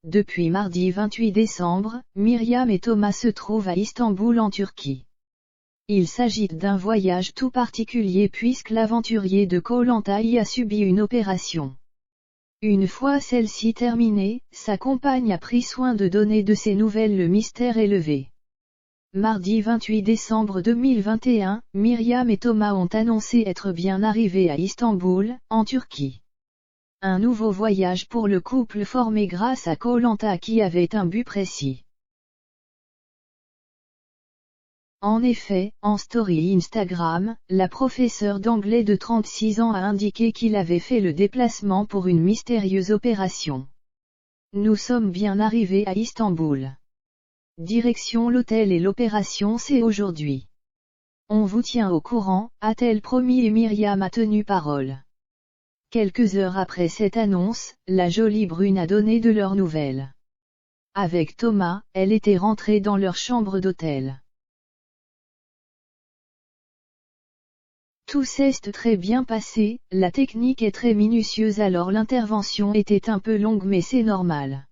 Depuis mardi 28 décembre, Myriam et Thomas se trouvent à Istanbul en Turquie. Il s'agit d'un voyage tout particulier puisque l'aventurier de Koh Lanta y a subi une opération. Une fois celle-ci terminée, sa compagne a pris soin de donner de ses nouvelles. Le mystère est levé. Mardi 28 décembre 2021, Myriam et Thomas ont annoncé être bien arrivés à Istanbul, en Turquie. Un nouveau voyage pour le couple formé grâce à Koh Lanta qui avait un but précis. En effet, en story Instagram, la professeure d'anglais de 36 ans a indiqué qu'il avait fait le déplacement pour une mystérieuse opération. Nous sommes bien arrivés à Istanbul. Direction l'hôtel et l'opération c'est aujourd'hui. On vous tient au courant, a-t-elle promis et Myriam a tenu parole. Quelques heures après cette annonce, la jolie brune a donné de leurs nouvelles. Avec Thomas, elle était rentrée dans leur chambre d'hôtel. Tout s'est très bien passé, la technique est très minutieuse alors l'intervention était un peu longue mais c'est normal.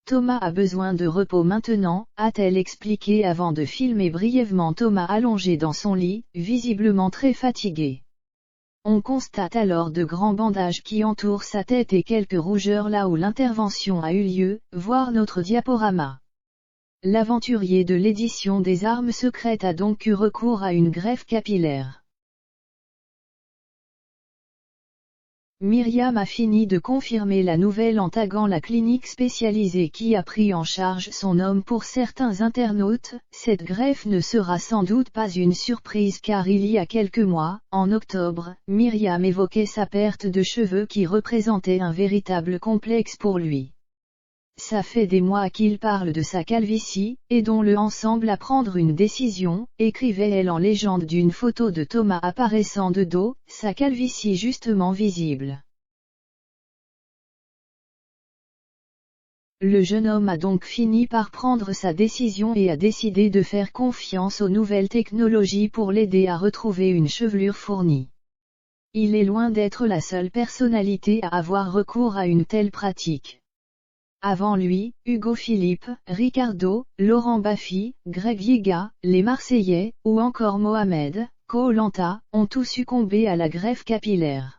Thomas a besoin de repos maintenant, a-t-elle expliqué avant de filmer brièvement Thomas allongé dans son lit, visiblement très fatigué. On constate alors de grands bandages qui entourent sa tête et quelques rougeurs là où l'intervention a eu lieu, voir notre diaporama. L'aventurier de l'édition des armes secrètes a donc eu recours à une greffe capillaire. Myriam a fini de confirmer la nouvelle en taguant la clinique spécialisée qui a pris en charge son homme. Pour certains internautes, cette greffe ne sera sans doute pas une surprise car il y a quelques mois, en octobre, Myriam évoquait sa perte de cheveux qui représentait un véritable complexe pour lui. Ça fait des mois qu'il parle de sa calvitie, aidons-le ensemble à prendre une décision, écrivait-elle en légende d'une photo de Thomas apparaissant de dos, sa calvitie justement visible. Le jeune homme a donc fini par prendre sa décision et a décidé de faire confiance aux nouvelles technologies pour l'aider à retrouver une chevelure fournie. Il est loin d'être la seule personnalité à avoir recours à une telle pratique. Avant lui, Hugo Philippe, Ricardo, Laurent Baffy, Greg Higa, les Marseillais, ou encore Mohamed, Koh Lanta, ont tous succombé à la greffe capillaire.